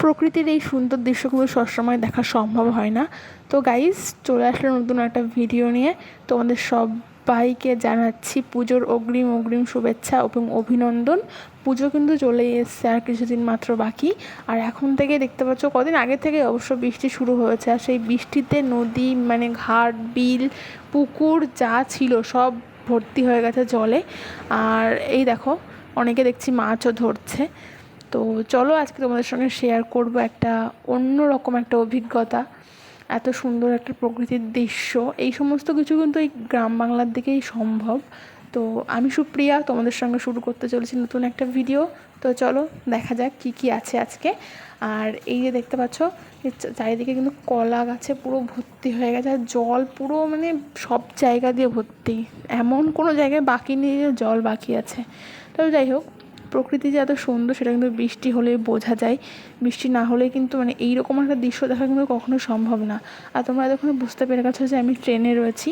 প্রকৃতির এই সুন্দর দৃশ্যগুলো সবসময় দেখা সম্ভব হয় না। তো গাইস, চলে আসলে নতুন একটা ভিডিও নিয়ে। তোমাদের সবাইকে জানাচ্ছি পুজোর অগ্রিম অগ্রিম শুভেচ্ছা এবং অভিনন্দন। পুজো কিন্তু চলেই এসছে, আর কিছুদিন মাত্র বাকি। আর এখন থেকে দেখতে পাচ্ছ, কদিন আগে থেকে অবশ্য বৃষ্টি শুরু হয়েছে, আর সেই বৃষ্টিতে নদী মানে ঘাট, বিল, পুকুর যা ছিল সব ভর্তি হয়ে গেছে জলে। আর এই দেখো, অনেকে দেখছি মাছও ধরছে। তো চলো আজকে তোমাদের সঙ্গে শেয়ার করব একটা অন্যরকম একটা অভিজ্ঞতা। এত সুন্দর একটা প্রকৃতির দৃশ্য, এই সমস্ত কিছু কিন্তু এই গ্রাম বাংলার দিকেই সম্ভব। তো আমি সুপ্রিয়া, তোমাদের সঙ্গে শুরু করতে চলেছি নতুন একটা ভিডিও। তো চলো দেখা যাক কি কি আছে আজকে। আর এই যে দেখতে পাচ্ছ, চারিদিকে কিন্তু কলা গাছে পুরো ভর্তি হয়ে গেছে, আর জল পুরো মানে সব জায়গা দিয়ে ভর্তি, এমন কোনো জায়গায় বাকি নেই যে জল বাকি আছে। তবে যাই হোক, প্রকৃতি যে এত সুন্দর সেটা কিন্তু বৃষ্টি হলেই বোঝা যায়। বৃষ্টি না হলে কিন্তু মানে এইরকম একটা দৃশ্য দেখা কিন্তু কখনো সম্ভব না। আর তোমরা এতক্ষণে বুঝতে পেরে গেছো যে আমি ট্রেনে রয়েছি।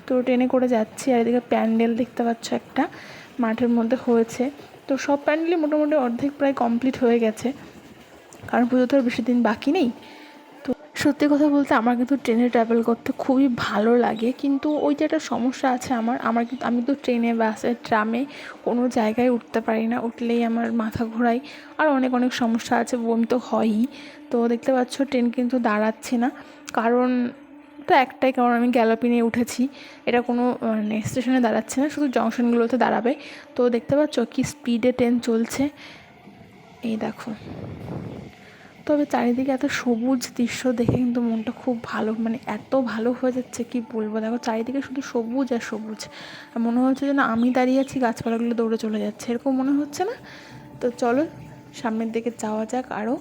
তো ট্রেনে করে যাচ্ছি, আর এদিকে প্যান্ডেল দেখতে পাচ্ছ একটা মাঠের মধ্যে হয়েছে। তো সব প্যান্ডেলই মোটামুটি অর্ধেক প্রায় কমপ্লিট হয়ে গেছে, কারণ পুজো তো আর বেশি দিন বাকি নেই। তো সত্যি কথা বলতে আমার কিন্তু ট্রেনে ট্রাভেল করতে খুবই ভালো লাগে, কিন্তু ওই যে একটা সমস্যা আছে আমি তো ট্রেনে, বাসে, ট্রামে কোনো জায়গায় উঠতে পারি না। উঠলেই আমার মাথা ঘোরায়, আর অনেক অনেক সমস্যা আছে, বমি তো হয়ই। তো দেখতে পাচ্ছ ট্রেন কিন্তু দাঁড়াচ্ছে না, কারণ তো একটাই কারণ, আমি গ্যালাপিনে উঠেছি। এটা কোনো মানে স্টেশনে দাঁড়াচ্ছে না, শুধু জংশনগুলোতে দাঁড়াবে। তো দেখতে পাচ্ছ কি স্পিডে ট্রেন চলছে, এই দেখো। তবে চারিদিকে এত সবুজ দৃশ্য দেখে কিন্তু মনটা খুব ভালো, মানে এত ভালো হয়ে যাচ্ছে কি বলবো। দেখো চারিদিকে শুধু সবুজ আর সবুজ, আর মনে হচ্ছে যেন আমি দাঁড়িয়ে আছি, গাছপালাগুলো দৌড়ে চলে যাচ্ছে, এরকম মনে হচ্ছে না? তো চলো সামনের দিকে যাওয়া যাক আরও।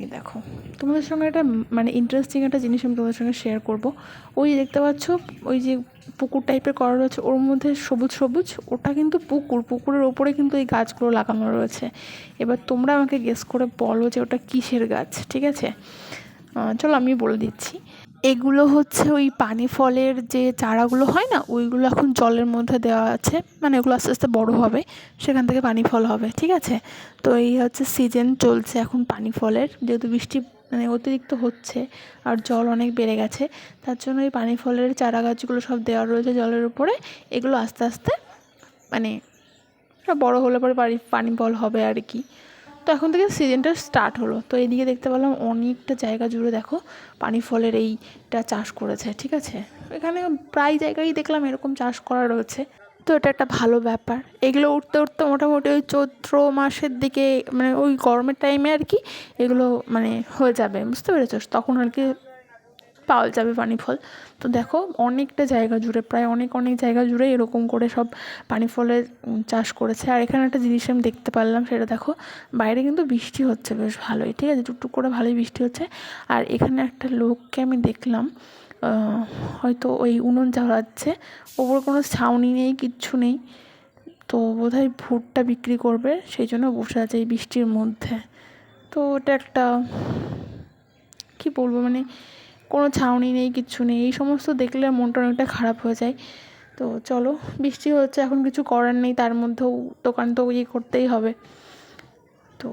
এই দেখো, তোমাদের সঙ্গে একটা মানে ইন্টারেস্টিং একটা জিনিস আমি তোমাদের সঙ্গে শেয়ার করব। ওই দেখতে পাচ্ছ, ওই যে পুকুর টাইপের করা রয়েছে, ওর মধ্যে সবুজ সবুজ, ওটা কিন্তু পুকুরের ওপরে কিন্তু এই গাছগুলো লাগানো রয়েছে। এবার তোমরা আমাকে গেস করে বলো যে ওটা কিসের গাছ, ঠিক আছে? চলো আমি বলে দিচ্ছি। এগুলো হচ্ছে ওই পানি ফলের যে চারাগুলো হয় না, ওইগুলো এখন জলের মধ্যে দেওয়া আছে, মানে ওগুলো আস্তে আস্তে বড়ো হবে, সেখান থেকে পানি ফল হবে, ঠিক আছে? তো এই হচ্ছে সিজন চলছে এখন পানি ফলের, যেহেতু বৃষ্টি মানে অতিরিক্ত হচ্ছে আর জল অনেক বেড়ে গেছে, তার জন্য এই পানি ফলের চারা গাছগুলো সব দেওয়া রয়েছে জলের উপরে। এগুলো আস্তে আস্তে মানে বড়ো হলে পরে পানি ফল হবে আর কি। তো এখন থেকে সিজনটা স্টার্ট হলো। তো এইদিকে দেখতে পেলাম অনেকটা জায়গা জুড়ে দেখো পানি ফলের এইটা চাষ করেছে, ঠিক আছে? এখানে প্রায় জায়গায় দেখলাম এরকম চাষ করা রয়েছে। তো এটা একটা ভালো ব্যাপার। এগুলো উঠতে উঠতে মোটামুটি ওই চৈত্র মাসের দিকে, মানে ওই গরমের টাইমে আর কি, এগুলো মানে হয়ে যাবে, বুঝতে পেরেছো? তখন আর কি পাওয়া যাবে পানি ফল। তো দেখো অনেকটা জায়গা জুড়ে, প্রায় অনেক অনেক জায়গা জুড়ে এরকম করে সব পানি ফলের চাষ করেছে। আর এখানে একটা জিনিস আমি দেখতে পারলাম, সেটা দেখো, বাইরে কিন্তু বৃষ্টি হচ্ছে বেশ ভালোই, ঠিক আছে, টুকটুক করে ভালোই বৃষ্টি হচ্ছে। আর এখানে একটা লোককে আমি দেখলাম, হয়তো ওই উনুন জ্বালাচ্ছে, ওপরে কোনো ছাউনি নেই, কিচ্ছু নেই। তো বোধহয় ভুট্টা বিক্রি করবে, সেই জন্য বসে আছে এই বৃষ্টির মধ্যে। তো এটা একটা কী বলবো, মানে কোনো ছাউনি নেই, কিচ্ছু নেই, এই সমস্ত দেখলে মনটা অনেকটা খারাপ হয়ে যায়। তো চলো, বৃষ্টি হচ্ছে এখন কিছু করার নেই, তার মধ্যেও দোকান তো ইয়ে করতেই হবে। তো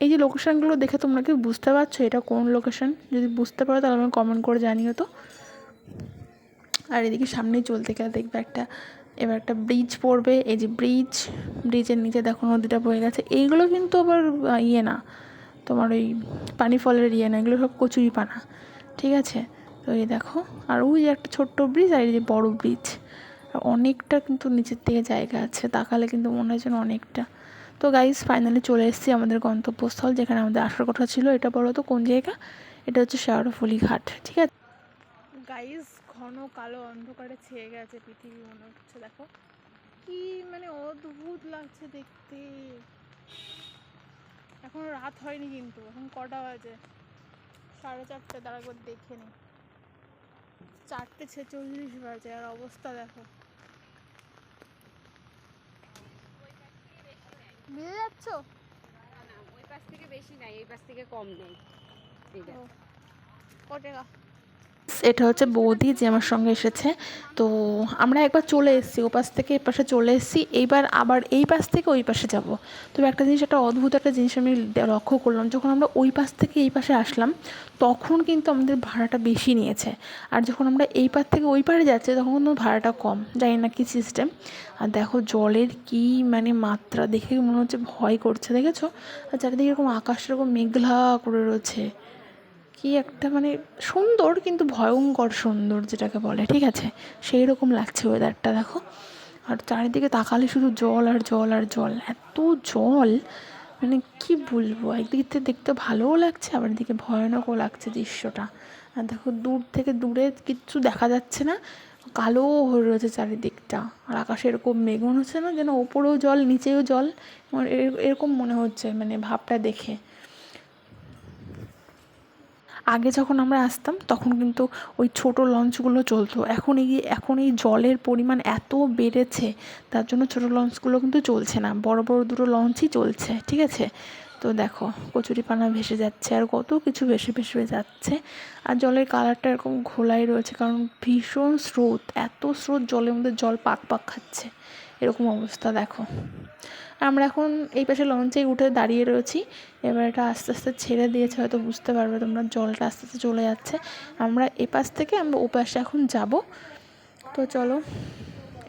এই যে লোকেশানগুলো দেখে তোমরা কি বুঝতে পারছো এটা কোন লোকেশান? যদি বুঝতে পারো তাহলে আমাকে কমেন্ট করে জানিও তো। আর এদিকে সামনেই চলতে গেলে দেখবে এবার একটা ব্রিজ পড়বে, এই যে ব্রিজের নিচে দেখো নদীটা বয়ে গেছে। এইগুলো কিন্তু আবার ইয়ে না, তোমার ওই পানি ফলের ইয়ে না, এগুলো সব কচুরিপানা, ঠিক আছে? তো এই দেখো, আর ওই যে একটা ছোট্ট ব্রিজ, আর এই যে বড় ব্রিজ, আর অনেকটা কিন্তু নিচের দিকে জায়গা আছে, তাকালে কিন্তু মনে হয় যেন অনেকটা। তো গাইজ ফাইনালি চলে এসেছি আমাদের গন্তব্যস্থল, যেখানে আমাদের আসার কথা ছিল। এটা বলো তো কোন জায়গা? এটা হচ্ছে শেওড়াফুলি ঘাট, ঠিক আছে গাইজ। ঘন কালো অন্ধকারে ছেয়ে গেছে পৃথিবী, মনে হচ্ছে দেখো কি মানে অদ্ভুত লাগছে দেখতে। এখন রাত হয়নি, কিন্তু এখন কটা বাজে? 4:30। দাঁড়া করে দেখে নি, 4:46 বাজে, আর অবস্থা দেখো। বুঝে যাচ্ছ? না, ওই পাশ থেকে বেশি নাই, এই পাশ থেকে কম নেই। ক টাকা? এটা হচ্ছে বৌদি যে আমার সঙ্গে এসেছে। তো আমরা একবার চলে এসেছি ও পাশ থেকে এ পাশে চলে এসেছি, এইবার আবার এই পাশ থেকে ওই পাশে যাব। তবে একটা জিনিস, একটা অদ্ভুত একটা জিনিস আমি লক্ষ্য করলাম, যখন আমরা ওই পাশ থেকে এই পাশে আসলাম তখন কিন্তু আমাদের ভাড়াটা বেশি নিয়েছে, আর যখন আমরা এই পার থেকে ওই পারে যাচ্ছি তখন কিন্তু ভাড়াটা কম। জানি না কী সিস্টেম। আর দেখো জলের কি মানে মাত্রা, দেখে মনে হচ্ছে ভয় করছে, দেখেছো? আর চারিদিকে এরকম আকাশ এরকম মেঘলা করে রয়েছে, কি একটা মানে সুন্দর কিন্তু ভয়ঙ্কর সুন্দর যেটাকে বলে, ঠিক আছে? সেই রকম লাগছে ওয়েদারটা, দেখো। আর চারিদিকে তাকালে শুধু জল আর জল আর জল, এত জল মানে কি বলবো, একদিক থেকে দেখতে ভালোও লাগছে আবার এদিকে ভয়ানকও লাগছে দৃশ্যটা। আর দেখো দূর থেকে দূরে কিচ্ছু দেখা যাচ্ছে না, কালো হয়ে রয়েছে চারিদিকটা। আর আকাশে এরকম মেঘ মনে হচ্ছে না যেন ওপরেও জল নিচেও জল, এরকম মনে হচ্ছে মানে ভাবটা দেখে। আগে যখন আমরা আসতাম তখন কিন্তু ওই ছোটো লঞ্চগুলো চলতো, এখন এই জলের পরিমাণ এত বেড়েছে তার জন্য ছোটো লঞ্চগুলো কিন্তু চলছে না, বড় বড় দুটো লঞ্চই চলছে, ঠিক আছে? তো দেখো কচুরিপানা ভেসে যাচ্ছে আর কত কিছু ভেসে ভেসে যাচ্ছে। আর জলের কালারটা এরকম ঘোলাই রয়েছে কারণ ভীষণ স্রোত, এত স্রোত, জলের মধ্যে জল পাক পাক খাচ্ছে, এরকম অবস্থা দেখো। আমরা এখন এই পাশে লঞ্চেই উঠে দাঁড়িয়ে রয়েছি। এবার এটা আস্তে আস্তে ছেড়ে দিয়েছে, হয়তো বুঝতে পারবে তোমরা, জলটা আস্তে আস্তে চলে যাচ্ছে। আমরা এপাশ থেকে আমরা ও পাশে এখন যাব। তো চলো,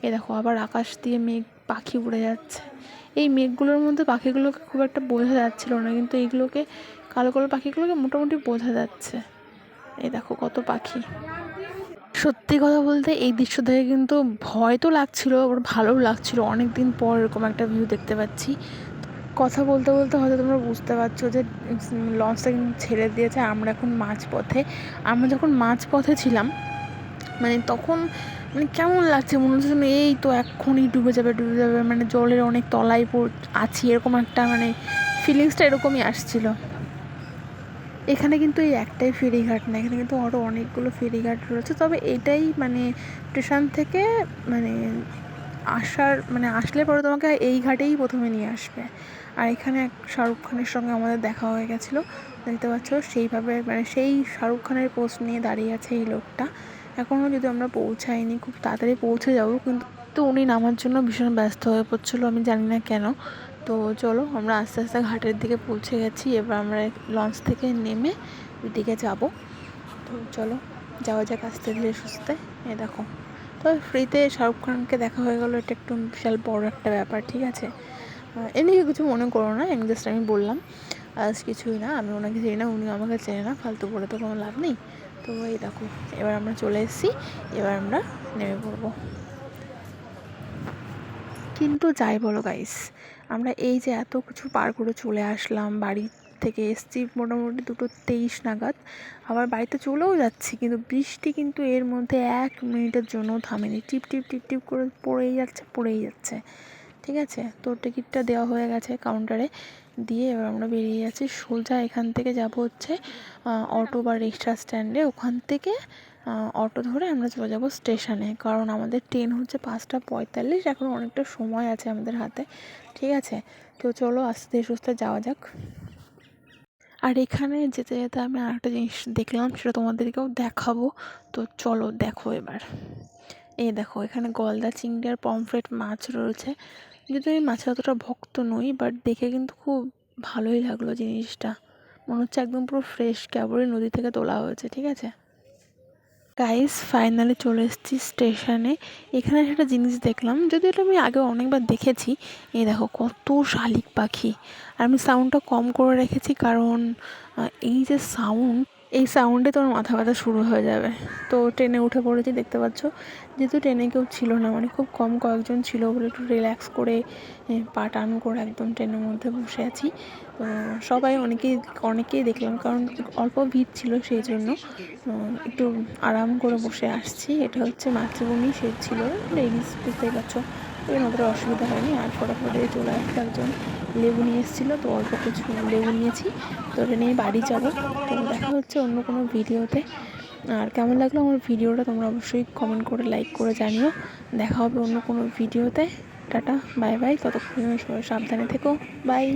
এ দেখো আবার আকাশ দিয়ে মেঘ, পাখি উড়ে যাচ্ছে। এই মেঘগুলোর মধ্যে পাখিগুলোকে খুব একটা বোঝা যাচ্ছিল না, কিন্তু এইগুলোকে, কালো কালো পাখিগুলোকে মোটামুটি বোঝা যাচ্ছে। এই দেখো কত পাখি। সত্যি কথা বলতে এই দৃশ্য দেখে কিন্তু ভয় তো লাগছিল, আবার ভালোও লাগছিল, অনেক দিন পর এরকম একটা ভিউ দেখতে পাচ্ছি। কথা বলতে বলতে হয়তো তোমরা বুঝতে পারছো যে লঞ্চটা কিন্তু ছেড়ে দিয়েছে, আমরা এখন মাঝপথে। আমরা যখন মাঝপথে ছিলাম মানে তখন মানে কেমন লাগছে, মনে হচ্ছে যেন এই তো এক্ষুনি ডুবে যাবে ডুবে যাবে, মানে জলের অনেক তলায় আছি, এরকম একটা মানে ফিলিংসটা এরকমই আসছিল। এখানে কিন্তু এই একটাই ফেরিঘাট না, এখানে কিন্তু আরও অনেকগুলো ফেরিঘাট রয়েছে, তবে এটাই মানে স্টেশন থেকে মানে আসলে পরে তোমাকে এই ঘাটেই প্রথমে নিয়ে আসবে। আর এখানে এক শাহরুখ খানের সঙ্গে আমাদের দেখা হয়ে গেছিলো, দেখতে পাচ্ছ সেইভাবে মানে সেই শাহরুখ খানের পোস্ট নিয়ে দাঁড়িয়ে আছে এই লোকটা। এখনও যদি আমরা পৌঁছাইনি, খুব তাড়াতাড়ি পৌঁছে যাবো, কিন্তু তো উনি নামার জন্য ভীষণ ব্যস্ত হয়ে পড়ছিলো, আমি জানি না কেন। তো চলো আমরা আস্তে আস্তে ঘাটের দিকে পৌঁছে গেছি, এবার আমরা লঞ্চ থেকে নেমে ওইদিকে যাব। তো চলো যাওয়া যাক আস্তে ধীরে সুস্থে। এ দেখো, তবে ফ্রিতে শাহরুখ খানকে দেখা হয়ে গেলো, এটা একটু বিশাল বড় একটা ব্যাপার, ঠিক আছে? এমনি কিছু মনে করো না, এমনি জাস্ট আমি বললাম, আজ কিছুই না, আমি ওনাকে চিনি না, উনি আমাকে চেনে না, ফালতু বলে তো কোনো লাভ নেই। তো এই দেখো এবার আমরা চলে এসেছি, এবার আমরা নেমে পড়বো। কিন্তু যাই বলো গাইস, আমরা এই যে এত কিছু পার করে চলে আসলাম, বাড়ি থেকে এসছি মোটামুটি 2:23 নাগাদ, আবার বাড়িতে চলেও যাচ্ছি, কিন্তু বৃষ্টি কিন্তু এর মধ্যে 1 মিনিটের জন্য থামেনি, টিপ টিপ টিপ টিপ করে পড়েই যাচ্ছে পড়েই যাচ্ছে, ঠিক আছে? তো টিকিটটা দেওয়া হয়ে গেছে কাউন্টারে, দিয়ে এবার আমরা বেরিয়ে যাচ্ছি সোজা। এখান থেকে যাব হচ্ছে অটো বা রিক্সা স্ট্যান্ডে, ওখান থেকে অটো ধরে আমরা চলে যাব স্টেশনে, কারণ আমাদের ট্রেন হচ্ছে 5:45, এখন অনেকটা সময় আছে আমাদের হাতে, ঠিক আছে? তো চলো আস্তে সুস্তে যাওয়া যাক। আর এখানে যেতে যেতে আমি আরেকটা জিনিস দেখলাম, সেটা তোমাদেরকেও দেখাবো। তো চলো দেখো এবার। এই দেখো এখানে গলদা চিংড়ি আর পমফ্রেট মাছ রয়েছে, যদি আমি মাছের অতটা ভক্ত নই, বাট দেখে কিন্তু খুব ভালোই লাগলো জিনিসটা, মনে হচ্ছে একদম পুরো ফ্রেশ, কেবলই নদী থেকে তোলা হয়েছে, ঠিক আছে? গাইস ফাইনালি চলে এসেছি স্টেশনে। এখানে একটা জিনিস দেখলাম, যদি এটা আমি আগে অনেকবার দেখেছি। এই দেখো কত শালিক পাখি, আর আমি সাউন্ডটা কম করে রেখেছি কারণ এই যে সাউন্ড, এই সাউন্ডে তোমার মাথা ব্যথা শুরু হয়ে যাবে। তো ট্রেনে উঠে পড়েছি, দেখতে পাচ্ছ, যেহেতু ট্রেনে কেউ ছিল না, মানে খুব কম কয়েকজন ছিল বলে একটু রিল্যাক্স করে পা টান করে একদম ট্রেনের মধ্যে বসে আছি। তো সবাই অনেকেই দেখলাম, কারণ অল্প ভিড় ছিল, সেই জন্য একটু আরাম করে বসে আসছি। এটা হচ্ছে মাতৃভূমি, সে ছিল লেডিস, বুঝতেই পারছো, ওই মাত্র অসুবিধা হয়নি। আর ফটাফট চলে আসছে, একজন লেবু নিয়ে এসেছিলো, তো অল্প কিছু লেবু নিয়েছি, তো এটা নিয়ে বাড়ি যাব। তো দেখা হচ্ছে অন্য কোনো ভিডিওতে। আর কেমন লাগলো আমার ভিডিওটা তোমরা অবশ্যই কমেন্ট করে লাইক করে জানিও। দেখা হবে অন্য কোনো ভিডিওতে। টাটা বাই বাই, ততক্ষণ সবাই সাবধানে থেকো, বাই।